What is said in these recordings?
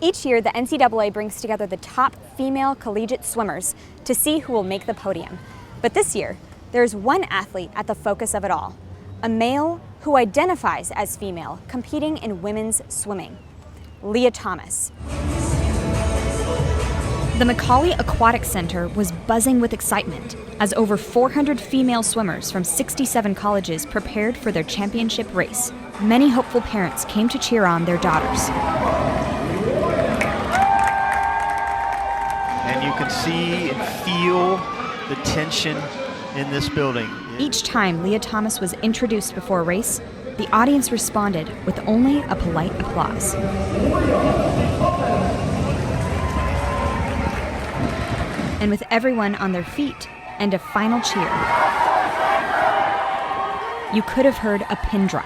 Each year, the NCAA brings together the top female collegiate swimmers to see who will make the podium. But this year, there's one athlete at the focus of it all, a male who identifies as female competing in women's swimming, Lia Thomas. The Macaulay Aquatic Center was buzzing with excitement as over 400 female swimmers from 67 colleges prepared for their championship race. Many hopeful parents came to cheer on their daughters. And you can see and feel the tension in this building. Each time Lia Thomas was introduced before a race, the audience responded with only a polite applause. And with everyone on their feet and a final cheer, you could have heard a pin drop.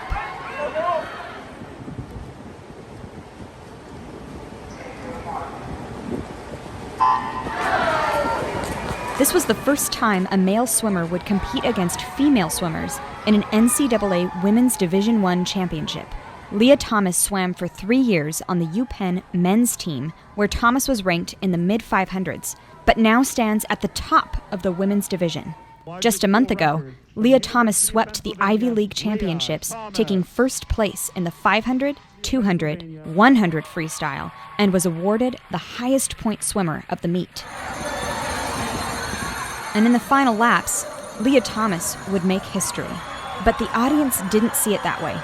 This was the first time a male swimmer would compete against female swimmers in an NCAA Women's Division I championship. Lia Thomas swam for 3 years on the UPenn men's team, where Thomas was ranked in the mid-500s, but now stands at the top of the women's division. Just a month ago, Lia Thomas swept the Ivy League championships, taking first place in the 500, 200, 100 freestyle, and was awarded the highest point swimmer of the meet. And in the final laps, Lia Thomas would make history. But the audience didn't see it that way.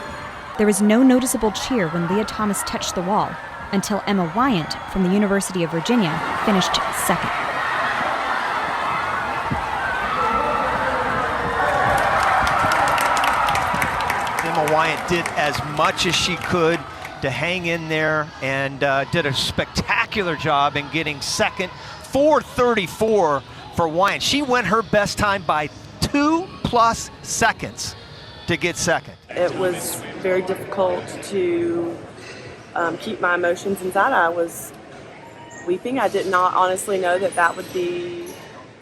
There was no noticeable cheer when Lia Thomas touched the wall until Emma Wyant from the University of Virginia finished second. Emma Wyant did as much as she could to hang in there and did a spectacular job in getting second. 4:34 for Wyant. She went her best time by 2+ seconds to get second. It was very difficult to keep my emotions inside. I was weeping. I did not honestly know that would be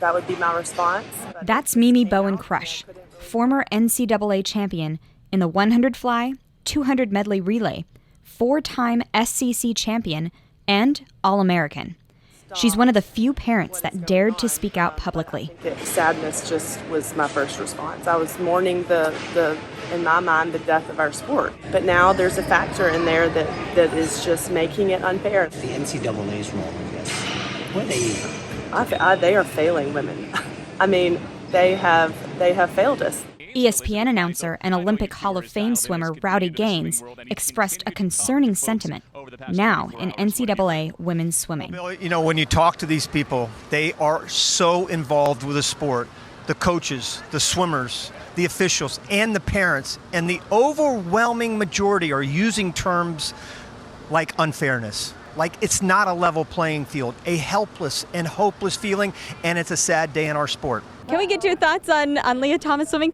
my response. That's Mimi Bowen Crush, former NCAA champion in the 100 fly, 200 medley relay, 4-time SEC champion, and All-American. She's one of the few parents that dared to speak out publicly. Sadness just was my first response. I was mourning in my mind, the death of our sport. But now there's a factor in there that is just making it unfair. The NCAA's role in this, what are they? They are failing women. I mean, they have failed us. ESPN announcer and Olympic Hall of Fame swimmer Rowdy Gaines expressed a concerning sentiment now in NCAA women's swimming. You know, when you talk to these people, they are so involved with the sport. The coaches, the swimmers, the officials, and the parents, and the overwhelming majority are using terms like unfairness. Like it's not a level playing field, a helpless and hopeless feeling, and it's a sad day in our sport. Can we get your thoughts on Lia Thomas swimming?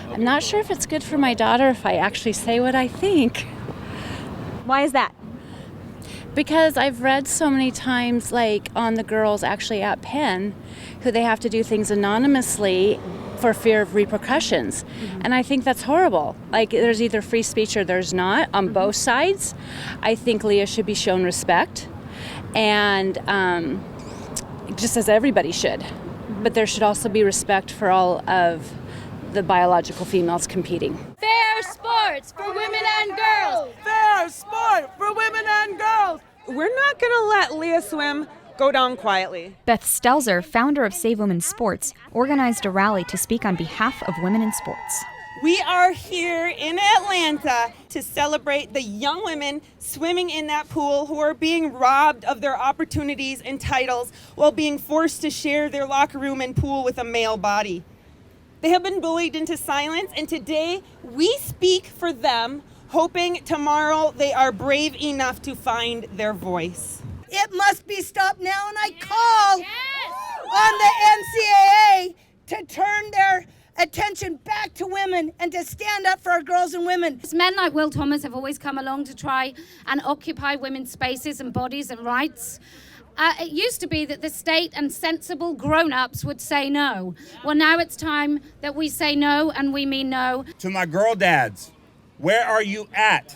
I'm not sure if it's good for my daughter if I actually say what I think. Why is that? Because I've read so many times, like on the girls actually at Penn, who they have to do things anonymously for fear of repercussions. Mm-hmm. And I think that's horrible. Like there's either free speech or there's not on both sides. I think Lia should be shown respect, and just as everybody should. But there should also be respect for all of the biological females competing. Fair sports for women and girls! Fair sport for women and girls! We're not going to let Lia swim go down quietly. Beth Stelzer, founder of Save Women's Sports, organized a rally to speak on behalf of women in sports. We are here in Atlanta to celebrate the young women swimming in that pool who are being robbed of their opportunities and titles while being forced to share their locker room and pool with a male body. They have been bullied into silence, and today we speak for them, hoping tomorrow they are brave enough to find their voice. It must be stopped now, and I call on the NCAA to turn their attention back to women and to stand up for our girls and women. Men like Will Thomas have always come along to try and occupy women's spaces and bodies and rights. It used to be that the state and sensible grown-ups would say no. Well, now it's time that we say no, and we mean no. To my girl dads, where are you at?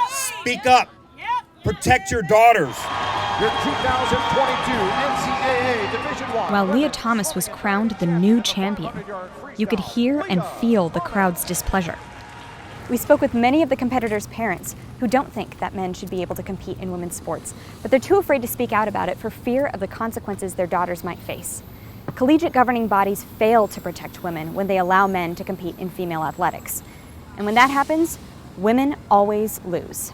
Speak up. Protect your daughters. Your 2022 NCAA Division I. While Leah Thomas was crowned the new champion, you could hear and feel the crowd's displeasure. We spoke with many of the competitors' parents who don't think that men should be able to compete in women's sports, but they're too afraid to speak out about it for fear of the consequences their daughters might face. Collegiate governing bodies fail to protect women when they allow men to compete in female athletics. And when that happens, women always lose.